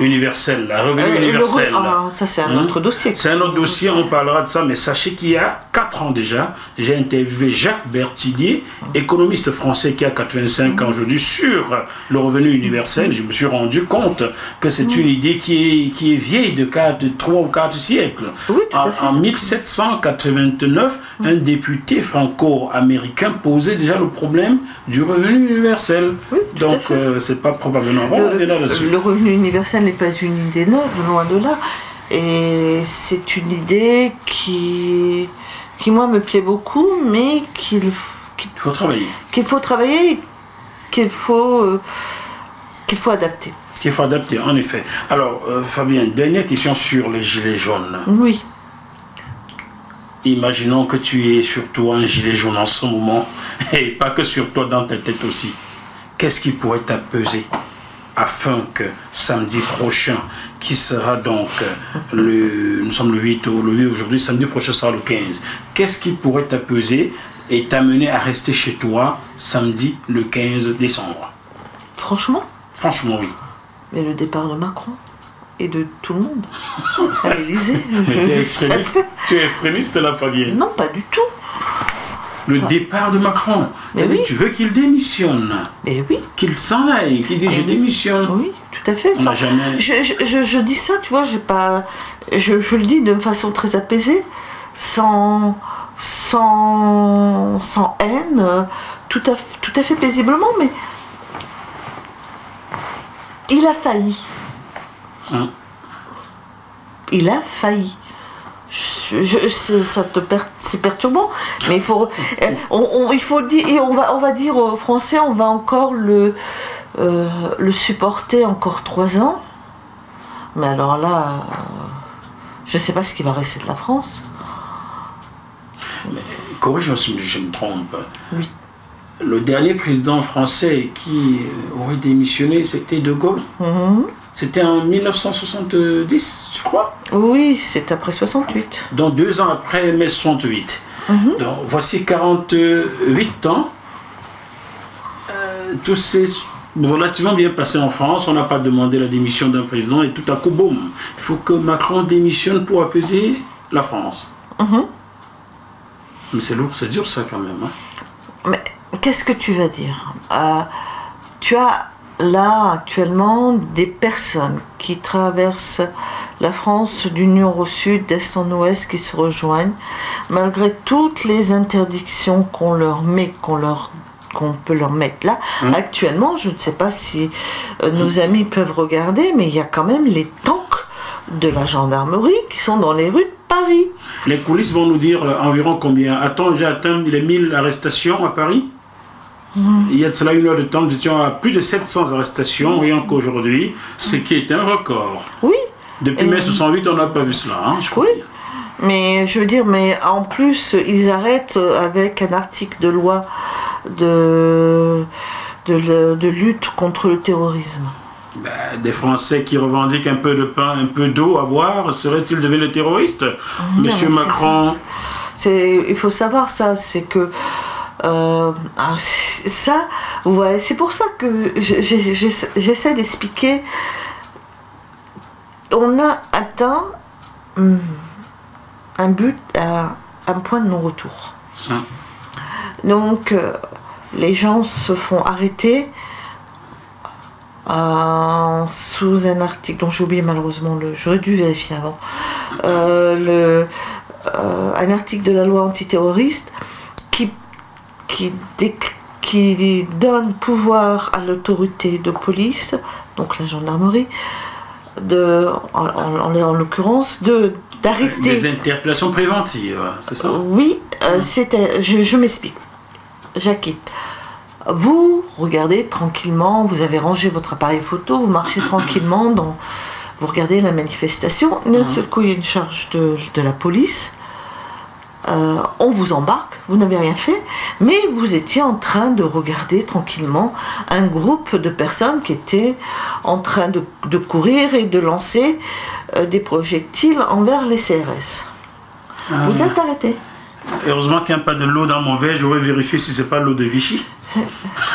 B: Universel, la revenu universel.
C: Ça c'est un autre dossier.
B: C'est un autre dossier, on parlera de ça, mais sachez qu'il y a 4 ans déjà, j'ai interviewé Jacques Bertillier, économiste français qui a 85 ans aujourd'hui, sur le revenu universel. Je me suis rendu compte que c'est une idée qui est vieille de 3 ou 4 siècles.
C: Oui,
B: en 1789, un député franco-américain posait déjà le problème du revenu universel. Oui, donc c'est pas probablement
C: le revenu universel n'est pas une idée neuve, loin de là. Et c'est une idée qui moi me plaît beaucoup, mais qu'il
B: Il faut travailler.
C: Qu'il faut travailler, qu'il faut adapter.
B: Qu'il faut adapter, en effet. Alors, Fabien, dernière question sur les gilets jaunes.
C: Oui.
B: Imaginons que tu es surtout un gilet jaune en ce moment, et pas que sur toi, dans ta tête aussi. Qu'est-ce qui pourrait t'apaiser afin que samedi prochain, qui sera donc nous sommes le 8 aujourd'hui, samedi prochain sera le 15. Qu'est-ce qui pourrait t'apaiser et t'amener à rester chez toi samedi le 15 décembre?
C: Franchement?
B: Franchement, oui.
C: Mais le départ de Macron et de tout le monde à l'Élysée.
B: Tu es extrémiste là, Fabien?
C: Non, pas du tout.
B: Le départ de Macron.
C: Oui.
B: Tu veux qu'il démissionne?
C: Mais oui.
B: Qu'il s'en aille, qu'il dise je démissionne.
C: Oui, tout à fait.
B: On n'a jamais...
C: je dis ça, tu vois, j'ai pas... je le dis de façon très apaisée, sans haine, tout à fait paisiblement, mais il a failli.
B: Hein?
C: Il a failli. C'est perturbant, mais il faut dire, et on va dire aux Français, on va encore le supporter encore 3 ans. Mais alors là, je ne sais pas ce qui va rester de la France.
B: Corrige-moi si je me trompe.
C: Oui.
B: Le dernier président français qui aurait démissionné, c'était De Gaulle. C'était en 1970, je crois.
C: Oui, c'est après 68.
B: Donc 2 ans après mai 68. Donc voici 48 ans. Tout s'est relativement bien passé en France. On n'a pas demandé la démission d'un président et tout à coup, boum. Il faut que Macron démissionne pour apaiser la France. Mais c'est lourd, c'est dur ça quand même. Hein.
C: Mais qu'est-ce que tu vas dire? Tu as là actuellement des personnes qui traversent la France du nord au sud, d'est en ouest, qui se rejoignent, malgré toutes les interdictions qu'on leur met, qu'on peut leur mettre là. Actuellement, je ne sais pas si nos amis peuvent regarder, mais il y a quand même les tanks de la gendarmerie qui sont dans les rues de Paris.
B: Les coulisses vont nous dire environ combien. J'ai atteint les 1000 arrestations à Paris. Il y a de cela 1 heure de temps, nous étions à plus de 700 arrestations, rien qu'aujourd'hui, ce qui est un record.
C: Oui.
B: Depuis mai 68, on n'a pas vu cela, hein, je crois.
C: Oui. Mais je veux dire, mais en plus, ils arrêtent avec un article de loi de lutte contre le terrorisme.
B: Des Français qui revendiquent un peu de pain, un peu d'eau à boire, seraient-ils devenus terroristes? Monsieur Macron...
C: Il faut savoir ça, c'est que... ça, ouais, c'est pour ça que j'essaie d'expliquer. On a atteint un but, un point de non-retour. Donc, les gens se font arrêter sous un article dont j'ai oublié malheureusement j'aurais dû vérifier avant. Un article de la loi antiterroriste qui donne pouvoir à l'autorité de police, donc la gendarmerie, en l'occurrence, d'arrêter...
B: Des interpellations préventives, c'est ça?
C: Oui, je m'explique. Jackie, vous regardez tranquillement, vous avez rangé votre appareil photo, vous marchez tranquillement, vous regardez la manifestation, d'un seul coup il y a une charge de la police. On vous embarque, vous n'avez rien fait, mais vous étiez en train de regarder tranquillement un groupe de personnes qui étaient en train de courir et de lancer des projectiles envers les CRS. Vous êtes arrêté.
B: Heureusement qu'il n'y a pas de l'eau dans mon verre, j'aurais vérifié si c'est pas l'eau de Vichy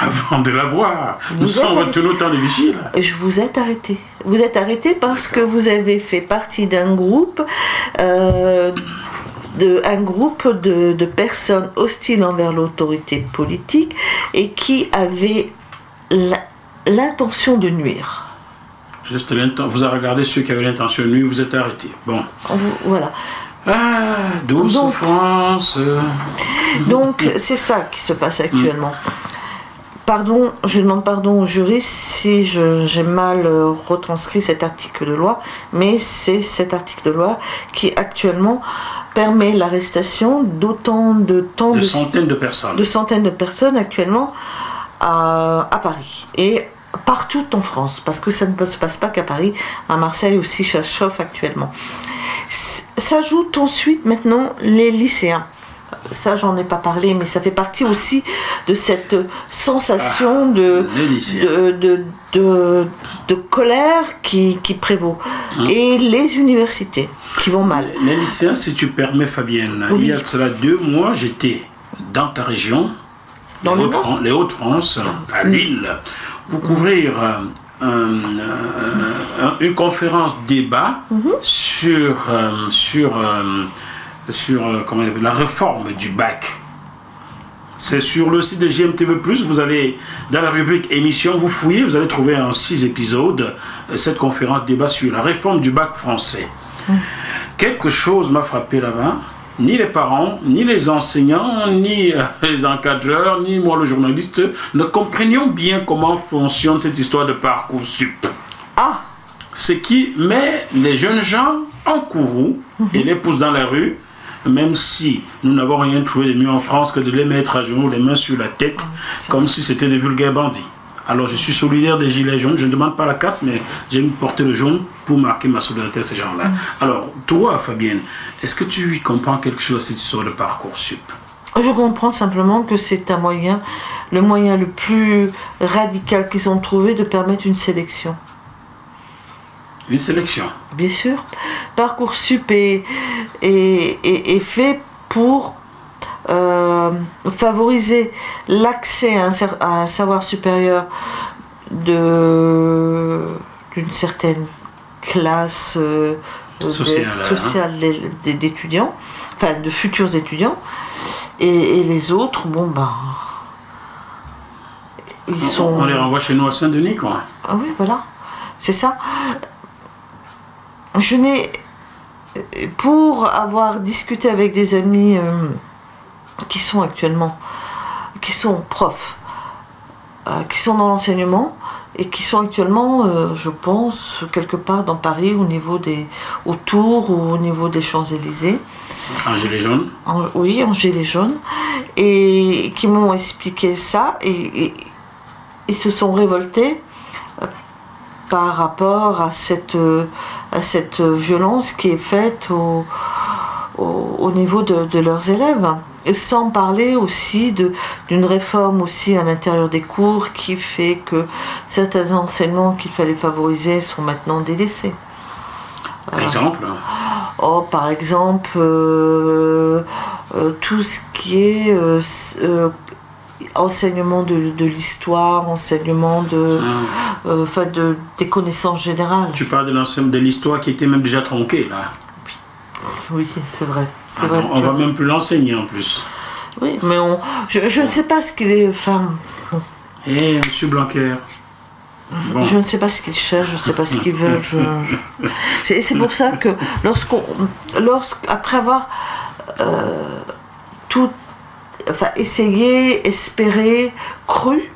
B: avant de la boire. Nous sommes retenus au temps de Vichy. Là.
C: Je vous êtes arrêté. Vous êtes arrêté parce que vous avez fait partie d'un groupe... un groupe de personnes hostiles envers l'autorité politique et qui avaient l'intention de nuire.
B: Juste vous avez regardé ceux qui avaient l'intention de nuire, vous êtes arrêté. Bon.
C: Voilà.
B: Douce France.
C: Donc, c'est ça qui se passe actuellement. Pardon, je demande pardon aux juristes si j'ai mal retranscrit cet article de loi, mais c'est cet article de loi qui actuellement permet l'arrestation d'autant de
B: centaines de personnes.
C: De centaines de personnes actuellement à Paris. Et partout en France, parce que ça ne se passe pas qu'à Paris, à Marseille aussi ça chauffe actuellement. S'ajoutent ensuite maintenant les lycéens. Ça, j'en ai pas parlé, mais ça fait partie aussi de cette sensation de colère qui prévaut. Et les universités qui vont mal.
B: Les lycéens, si tu permets, Fabienne,
C: oui.
B: Il y a de cela 2 mois, j'étais dans ta région,
C: dans
B: les Hauts-de-France, à Lille, pour couvrir une conférence débat sur la réforme du bac. C'est sur le site de GMTV+, vous allez dans la rubrique émission, vous fouillez, vous allez trouver en 6 épisodes cette conférence débat sur la réforme du bac français. Quelque chose m'a frappé là-bas. Ni les parents, ni les enseignants, ni les encadreurs, ni moi le journaliste ne comprenions bien comment fonctionne cette histoire de Parcoursup.
C: Ah!
B: Ce qui met les jeunes gens en courroux et les pousse dans la rue, même si nous n'avons rien trouvé de mieux en France que de les mettre à genoux, les mains sur la tête, comme si c'était des vulgaires bandits. Alors je suis solidaire des gilets jaunes, je ne demande pas la casse, mais j'ai porté le jaune pour marquer ma solidarité à ces gens-là. Alors, toi, Fabienne, est-ce que tu comprends quelque chose à cette histoire de Parcoursup?
C: Je comprends simplement que c'est un moyen, le moyen le plus radical qu'ils ont trouvé de permettre une sélection.
B: Une sélection?
C: Bien sûr. Parcoursup est fait pour favoriser l'accès à un savoir supérieur d'une certaine classe sociale d'étudiants, enfin de futurs étudiants, et les autres, bon ben,
B: on les renvoie chez nous à Saint-Denis, quoi.
C: Ah oui, voilà, c'est ça. Pour avoir discuté avec des amis qui sont profs, qui sont dans l'enseignement et qui sont actuellement, je pense, quelque part dans Paris, autour ou au niveau des Champs-Élysées.
B: En gilet jaune?
C: Oui, en gilet jaune. Et qui m'ont expliqué ça et ils se sont révoltés par rapport à cette violence qui est faite au niveau de leurs élèves. Et sans parler aussi d'une réforme aussi à l'intérieur des cours qui fait que certains enseignements qu'il fallait favoriser sont maintenant délaissés.
B: Par exemple?
C: Par exemple, tout ce qui est enseignement de l'histoire, enseignement des connaissances générales.
B: Tu parles de l'histoire qui était même déjà tronquée, là.
C: Oui, c'est vrai.
B: On va même plus l'enseigner en plus.
C: Oui, mais je ne sais pas ce qu'il est. Enfin.
B: Eh, monsieur Blanquer. Bon.
C: Je ne sais pas ce qu'ils cherchent, je ne sais pas ce qu'ils veulent. C'est pour ça que après avoir essayé, espéré, cru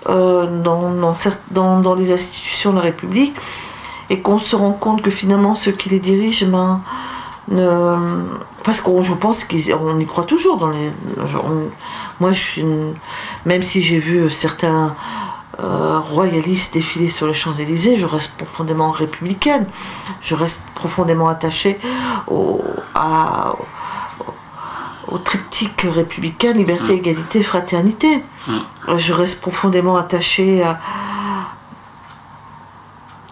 C: dans les institutions de la République, et qu'on se rend compte que finalement ceux qui les dirigent, parce que je pense qu'on y croit toujours moi même si j'ai vu certains royalistes défiler sur les Champs-Élysées, je reste profondément républicaine, je reste profondément attachée au triptyque républicain, liberté, égalité, fraternité. Je reste profondément attachée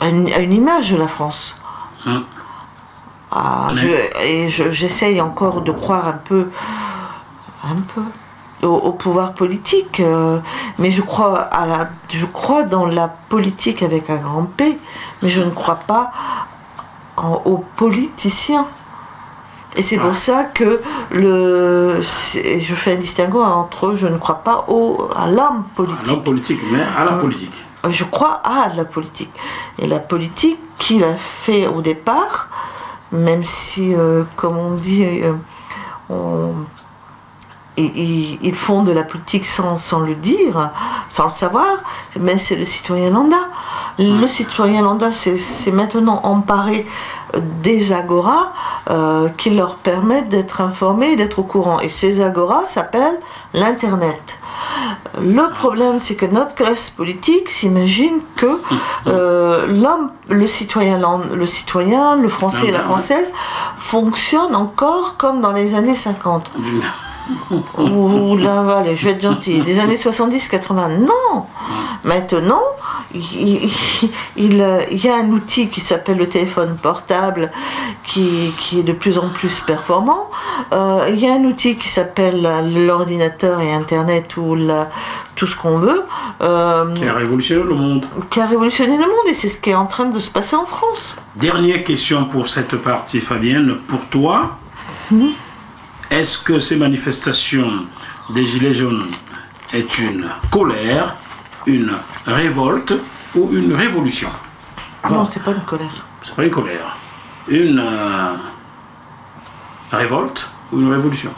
C: à une image de la France. J'essaye encore de croire un peu au pouvoir politique, mais je crois dans la politique avec un grand P, mais je ne crois pas aux politiciens. Et c'est pour ça que je fais un distinguo entre je ne crois pas à l'homme politique.
B: À l'homme politique, mais à la politique.
C: Je crois à la politique. Et la politique qu'il a fait au départ, même si, comme on dit, ils font de la politique sans le dire, sans le savoir, mais c'est le citoyen lambda. Le citoyen lambda s'est maintenant emparé des agoras qui leur permettent d'être informés et d'être au courant. Et ces agoras s'appellent l'Internet. Le problème, c'est que notre classe politique s'imagine que l'homme, le citoyen, le français et la française fonctionnent encore comme dans les années 50. Ou là, allez, je vais être gentil, des années 70-80. Non! Maintenant, il y a un outil qui s'appelle le téléphone portable qui est de plus en plus performant. Il y a un outil qui s'appelle l'ordinateur et Internet ou tout ce qu'on veut.
B: Qui a révolutionné le monde.
C: Qui a révolutionné le monde et c'est ce qui est en train de se passer en France.
B: Dernière question pour cette partie, Fabienne. Pour toi, est-ce que ces manifestations des Gilets jaunes est une colère, une révolte ou une révolution?
C: Non, c'est pas une colère.
B: C'est pas une colère. Une révolte ou une révolution?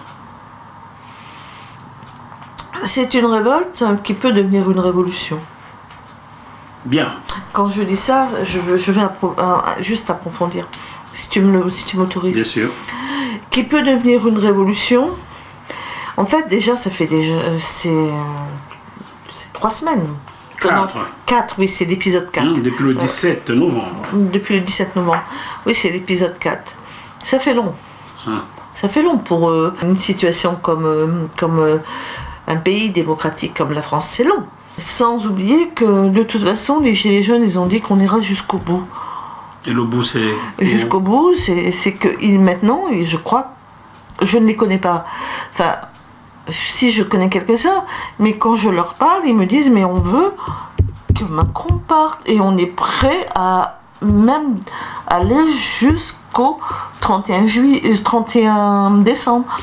C: C'est une révolte qui peut devenir une révolution.
B: Bien.
C: Quand je dis ça, je vais juste approfondir, si tu m'autorises.
B: Bien sûr.
C: Qui peut devenir une révolution. En fait, déjà, ça fait déjà... c'est 3 semaines. 4, oui, c'est l'épisode 4.
B: Depuis le 17 novembre.
C: Depuis le 17 novembre. Oui, c'est l'épisode 4. Ça fait long. Ça fait long pour une situation comme un pays démocratique comme la France. C'est long. Sans oublier que, de toute façon, les Gilets jaunes, ils ont dit qu'on ira jusqu'au bout.
B: Et le bout, c'est...
C: Jusqu'au bout, c'est que maintenant, et je crois, je ne les connais pas. Enfin, si je connais quelques-uns, mais quand je leur parle, ils me disent, mais on veut que Macron parte. Et on est prêt à même aller jusqu'au 31 décembre.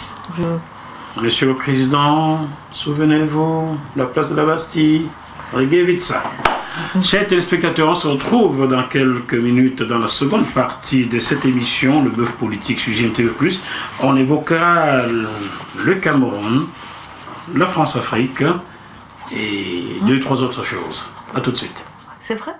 B: Monsieur le Président, souvenez-vous, la place de la Bastille, regardez ça. Chers téléspectateurs, on se retrouve dans quelques minutes dans la seconde partie de cette émission, le bœuf politique sur GMTV+. On évoquera le Cameroun, la France-Afrique et 2-3 autres choses. A tout de suite.
C: C'est vrai ?